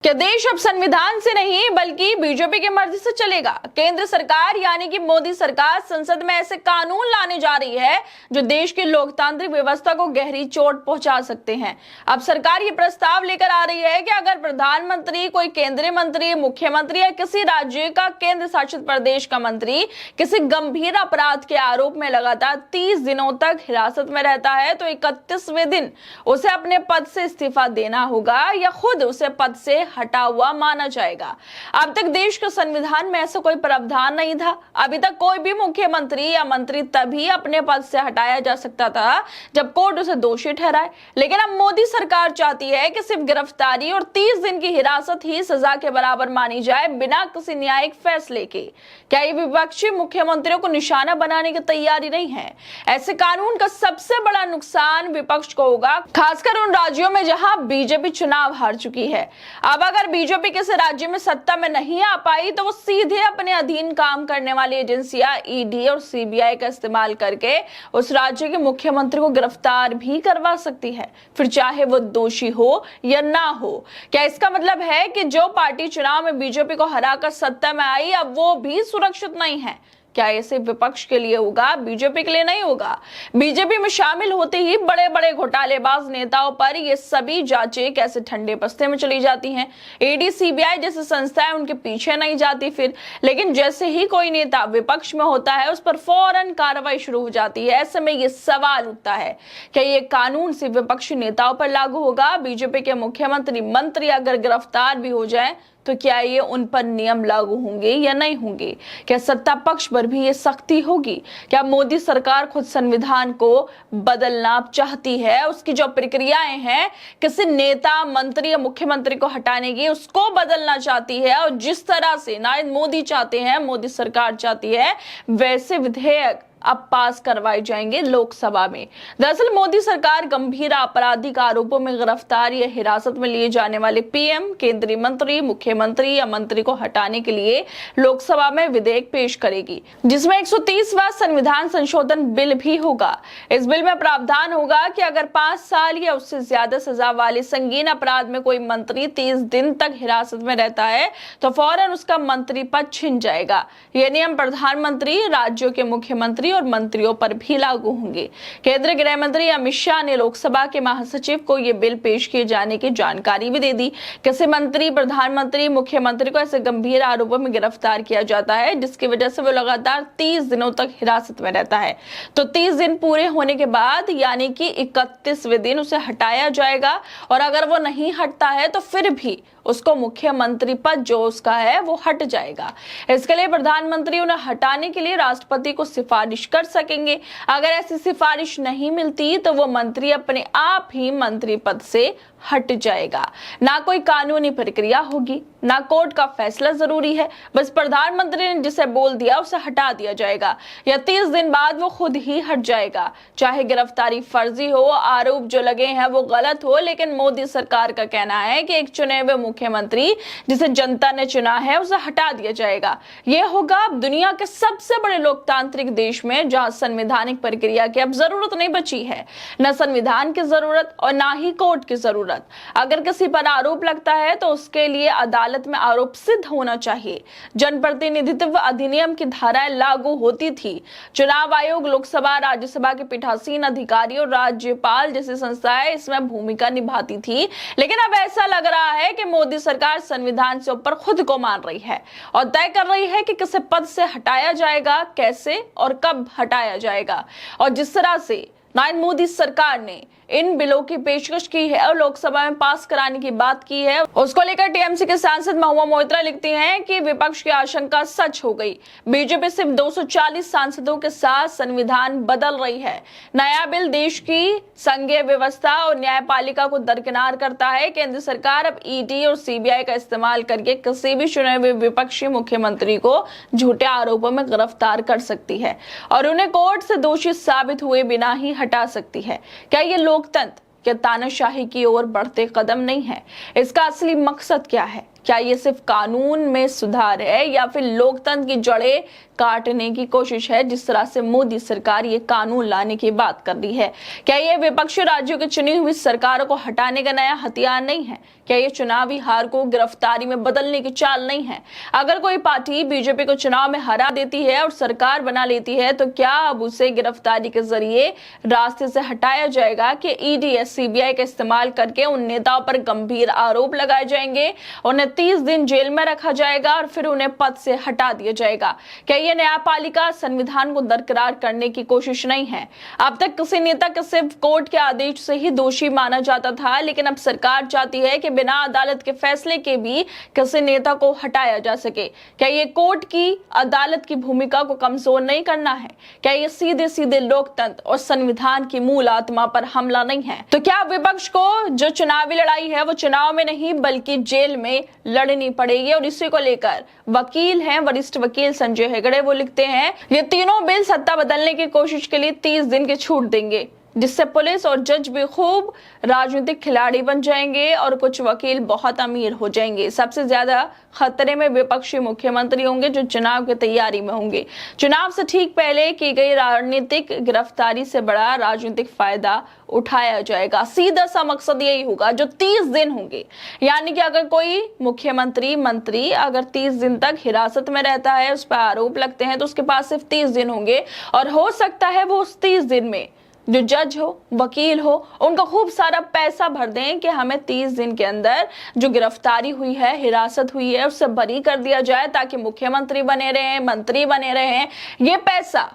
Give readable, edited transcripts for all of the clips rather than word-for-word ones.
क्या देश अब संविधान से नहीं बल्कि बीजेपी की मर्जी से चलेगा? केंद्र सरकार यानी कि मोदी सरकार संसद में ऐसे कानून लाने जा रही है जो देश की लोकतांत्रिक व्यवस्था को गहरी चोट पहुंचा सकते हैं। अब सरकार ये प्रस्ताव लेकर आ रही है कि अगर प्रधानमंत्री, कोई केंद्रीय मंत्री, मुख्यमंत्री या किसी राज्य का केंद्र शासित प्रदेश का मंत्री किसी गंभीर अपराध के आरोप में लगातार 30 दिनों तक हिरासत में रहता है तो 31वें दिन उसे अपने पद से इस्तीफा देना होगा या खुद उसे पद से हटा हुआ माना जाएगा। अब तक देश के संविधान में ऐसा कोई प्रावधान नहीं था। अभी तक कोई भी मुख्यमंत्री या मंत्री तभी अपने पद से हटाया जा सकता था जब कोर्ट उसे दोषी ठहराए, लेकिन अब मोदी सरकार चाहती है कि सिर्फ गिरफ्तारी और 30 दिन की हिरासत ही सजा के बराबर मानी जाए बिना किसी न्यायिक फैसले के। क्या ये विपक्षी मुख्यमंत्रियों को निशाना बनाने की तैयारी नहीं है? ऐसे कानून का सबसे बड़ा नुकसान विपक्ष को होगा, खासकर उन राज्यों में जहां बीजेपी चुनाव हार चुकी है। अब अगर बीजेपी किसी राज्य में सत्ता में नहीं आ पाई तो वो सीधे अपने अधीन काम करने वाली एजेंसियां ईडी और सीबीआई का इस्तेमाल करके उस राज्य के मुख्यमंत्री को गिरफ्तार भी करवा सकती है, फिर चाहे वो दोषी हो या ना हो। क्या इसका मतलब है कि जो पार्टी चुनाव में बीजेपी को हराकर सत्ता में आई अब वो भी सुरक्षित नहीं है? क्या ये सिर्फ विपक्ष के लिए होगा, बीजेपी के लिए नहीं होगा? बीजेपी में शामिल होते ही बड़े बड़े घोटालेबाज नेताओं पर ये सभी जांचें कैसे ठंडे बस्ते में चली जाती हैं। ईडी, सीबीआई जैसी संस्थाएं उनके पीछे नहीं जाती फिर, लेकिन जैसे ही कोई नेता विपक्ष में होता है उस पर फौरन कार्रवाई शुरू हो जाती है। ऐसे में ये सवाल उठता है, क्या ये कानून सिर्फ विपक्षी नेताओं पर लागू होगा? बीजेपी के मुख्यमंत्री, मंत्री अगर गिरफ्तार भी हो जाए तो क्या ये उन पर नियम लागू होंगे या नहीं होंगे? क्या सत्ता पक्ष पर भी ये सख्ती होगी? क्या मोदी सरकार खुद संविधान को बदलना चाहती है? उसकी जो प्रक्रियाएं हैं किसी नेता, मंत्री या मुख्यमंत्री को हटाने की, उसको बदलना चाहती है और जिस तरह से नरेंद्र मोदी चाहते हैं, मोदी सरकार चाहती है, वैसे विधेयक अब पास करवाए जाएंगे लोकसभा में। दरअसल मोदी सरकार गंभीर आपराधिक आरोपों में गिरफ्तार या हिरासत में लिए जाने वाले पीएम, केंद्रीय मंत्री, मुख्यमंत्री या मंत्री को हटाने के लिए लोकसभा में विधेयक पेश करेगी, जिसमें 130वां संविधान संशोधन बिल भी होगा। इस बिल में प्रावधान होगा कि अगर 5 साल या उससे ज्यादा सजा वाले संगीन अपराध में कोई मंत्री 30 दिन तक हिरासत में रहता है तो फौरन उसका मंत्री पद छिन जाएगा। यह नियम प्रधानमंत्री, राज्यों के मुख्यमंत्री और मंत्रियों पर भी लागू होंगे। केंद्रीय गृह मंत्री अमित शाह ने लोकसभा के महासचिव को यह बिल पेश किए जाने की जानकारी भी दे दी। किसी मंत्री, प्रधानमंत्री, मुख्यमंत्री को ऐसे गंभीर आरोपों में गिरफ्तार किया जाता है जिसकी वजह से वो लगातार 30 दिनों तक हिरासत में रहता है, तो 30 दिन पूरे होने के बाद यानी कि 31वें दिन उसे हटाया जाएगा और अगर वो नहीं हटता है तो फिर भी उसको मुख्यमंत्री पद जो उसका है वो हट जाएगा। इसके लिए प्रधानमंत्री उन्हें हटाने के लिए राष्ट्रपति को सिफारिश कर सकेंगे। अगर ऐसी सिफारिश नहीं मिलती तो वो मंत्री अपने आप ही मंत्री पद से हट जाएगा। ना कोई कानूनी प्रक्रिया होगी, ना कोर्ट का फैसला जरूरी है, बस प्रधानमंत्री ने जिसे बोल दिया उसे हटा दिया जाएगा या 30 दिन बाद वो खुद ही हट जाएगा। चाहे गिरफ्तारी फर्जी हो, आरोप जो लगे हैं वो गलत हो, लेकिन मोदी सरकार का कहना है कि एक चुने हुए मुख्यमंत्री जिसे जनता ने चुना है उसे हटा दिया जाएगा। यह होगा अब दुनिया के सबसे बड़े लोकतांत्रिक देश में जहां संवैधानिक प्रक्रिया की अब जरूरत नहीं बची है, न संविधान की जरूरत और ना ही कोर्ट की जरूरत। अगर किसी पर आरोप लगता है तो उसके लिए अदालत में आरोप सिद्ध होना चाहिए। जनप्रतिनिधित्व अधिनियम की धाराएं लागू होती थी। चुनाव आयोग, लोकसभा, राज्यसभा के पीठासीन अधिकारी और राज्यपाल जैसी संस्थाएं इसमें भूमिका निभाती थी, लेकिन अब ऐसा लग रहा है कि मोदी सरकार संविधान से ऊपर खुद को मान रही है और तय कर रही है कि किसे पद से हटाया जाएगा, कैसे और कब हटाया जाएगा। और जिस तरह से नरेंद्र मोदी सरकार ने इन बिलों की पेशकश की है और लोकसभा में पास कराने की बात की है, उसको लेकर टीएमसी के सांसद महुआ मोइत्रा लिखती हैं कि विपक्ष की आशंका सच हो गई। बीजेपी सिर्फ 240 सांसदों के साथ संविधान बदल रही है। नया बिल देश की संघीय व्यवस्था और न्यायपालिका को दरकिनार करता है। केंद्र सरकार अब ईडी और सीबीआई का इस्तेमाल करके किसी भी चुने हुए विपक्षी मुख्यमंत्री को झूठे आरोपों में गिरफ्तार कर सकती है और उन्हें कोर्ट से दोषी साबित हुए बिना ही हटा सकती है। क्या ये लोकतंत्र, क्या तानाशाही की ओर बढ़ते कदम नहीं है? इसका असली मकसद क्या है? क्या ये सिर्फ कानून में सुधार है या फिर लोकतंत्र की जड़ें काटने की कोशिश है? जिस तरह से मोदी सरकार ये कानून लाने की बात कर रही है, क्या ये विपक्षी राज्यों की चुनी हुई सरकारों को हटाने का नया हथियार नहीं है? क्या ये चुनावी हार को गिरफ्तारी में बदलने की चाल नहीं है? अगर कोई पार्टी बीजेपी को चुनाव में हरा देती है और सरकार बना लेती है तो क्या अब उसे गिरफ्तारी के जरिए रास्ते से हटाया जाएगा कि ईडी या सीबीआई का इस्तेमाल करके उन नेताओं पर गंभीर आरोप लगाए जाएंगे, उन्हें 30 दिन जेल में रखा जाएगा और फिर उन्हें पद से हटा दिया जाएगा? क्या ये न्यायपालिका संविधान को दरकिनार करने की कोशिश नहीं है? अब तक किसी नेता को सिर्फ कोर्ट के आदेश से ही दोषी माना जाता था, लेकिन अब सरकार चाहती है कि बिना अदालत के फैसले के भी किसी नेता को हटाया जा सके। क्या ये कोर्ट की अदालत की भूमिका को कमजोर नहीं करना है? क्या ये सीधे सीधे लोकतंत्र और संविधान की मूल आत्मा पर हमला नहीं है? तो क्या विपक्ष को जो चुनावी लड़ाई है वो चुनाव में नहीं बल्कि जेल में लड़नी पड़ेगी? और इसी को लेकर वकील हैं वरिष्ठ वकील संजय हेगड़े, वो लिखते हैं ये तीनों बिल सत्ता बदलने की कोशिश के लिए 30 दिन की छूट देंगे, जिससे पुलिस और जज भी खूब राजनीतिक खिलाड़ी बन जाएंगे और कुछ वकील बहुत अमीर हो जाएंगे। सबसे ज्यादा खतरे में विपक्षी मुख्यमंत्री होंगे जो चुनाव की तैयारी में होंगे। चुनाव से ठीक पहले की गई राजनीतिक गिरफ्तारी से बड़ा राजनीतिक फायदा उठाया जाएगा। सीधा सा मकसद यही होगा जो 30 दिन होंगे, यानी कि अगर कोई मुख्यमंत्री मंत्री अगर 30 दिन तक हिरासत में रहता है, उस पर आरोप लगते हैं, तो उसके पास सिर्फ 30 दिन होंगे और हो सकता है वो उस 30 दिन में जो जज हो वकील हो उनको खूब सारा पैसा भर दें कि हमें 30 दिन के अंदर जो गिरफ्तारी हुई है, हिरासत हुई है, उससे बरी कर दिया जाए ताकि मुख्यमंत्री बने रहें, मंत्री बने रहें। ये पैसा,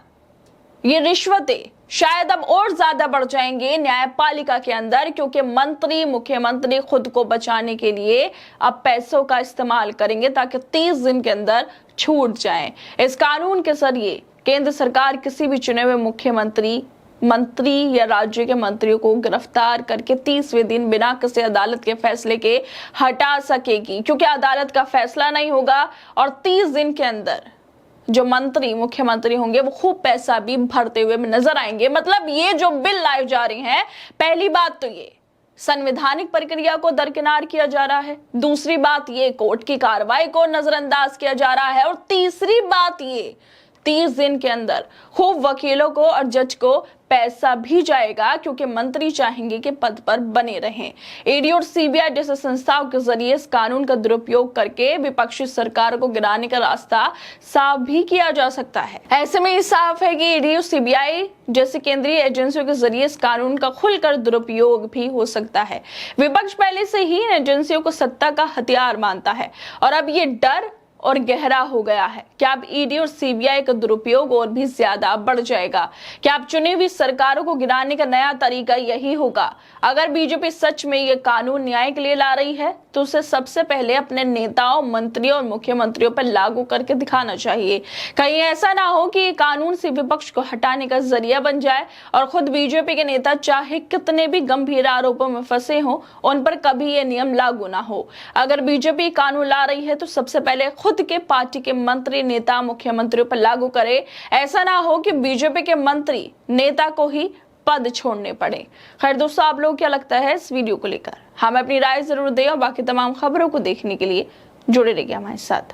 ये रिश्वतें शायद अब और ज्यादा बढ़ जाएंगे न्यायपालिका के अंदर, क्योंकि मंत्री मुख्यमंत्री खुद को बचाने के लिए अब पैसों का इस्तेमाल करेंगे ताकि 30 दिन के अंदर छूट जाए। इस कानून के जरिए केंद्र सरकार किसी भी चुने हुए मुख्यमंत्री मंत्री या राज्य के मंत्रियों को गिरफ्तार करके 30वें दिन बिना किसी अदालत के फैसले के हटा सकेगी, क्योंकि अदालत का फैसला नहीं होगा और 30 दिन के अंदर जो मंत्री मुख्यमंत्री होंगे वो खूब पैसा भी भरते हुए नजर आएंगे। मतलब ये जो बिल लाए जा रहे हैं, पहली बात तो ये संवैधानिक प्रक्रिया को दरकिनार किया जा रहा है, दूसरी बात ये कोर्ट की कार्रवाई को नजरअंदाज किया जा रहा है और तीसरी बात ये 30 दिन के अंदर खूब वकीलों को और जज को पैसा भी जाएगा, क्योंकि मंत्री चाहेंगे कि पद पर बने रहें। ईडी और सीबीआई जैसे संस्थाओं के जरिए इस कानून का दुरुपयोग करके विपक्षी सरकार को गिराने का रास्ता साफ भी किया जा सकता है। ऐसे में ये साफ है कि ईडी और सीबीआई जैसी केंद्रीय एजेंसियों के जरिए इस कानून का खुलकर दुरुपयोग भी हो सकता है। विपक्ष पहले से ही इन एजेंसियों को सत्ता का हथियार मानता है और अब ये डर और गहरा हो गया है। क्या अब ईडी और सीबीआई का दुरुपयोग और भी ज्यादा बढ़ जाएगा? क्या अब चुनी हुई सरकारों को गिराने का नया तरीका यही होगा? अगर बीजेपी सच में ये कानून न्याय के लिए ला रही है तो उसे सबसे पहले अपने नेताओं, मंत्रियों और मुख्यमंत्रियों पर लागू करके दिखाना चाहिए। कहीं ऐसा ना हो कि ये कानून से विपक्ष को हटाने का जरिया बन जाए और खुद बीजेपी के नेता चाहे कितने भी गंभीर आरोपों में फंसे हों, उन पर कभी ये नियम लागू ना हो। अगर बीजेपी कानून ला रही है तो सबसे पहले खुद के पार्टी के मंत्री, नेता, मुख्यमंत्रियों पर लागू करे। ऐसा ना हो कि बीजेपी के मंत्री, नेता को ही पद छोड़ने पड़े। खैर दोस्तों, आप लोग क्या लगता है इस वीडियो को लेकर? हमें अपनी राय जरूर दें और बाकी तमाम खबरों को देखने के लिए जुड़े रहिए हमारे साथ।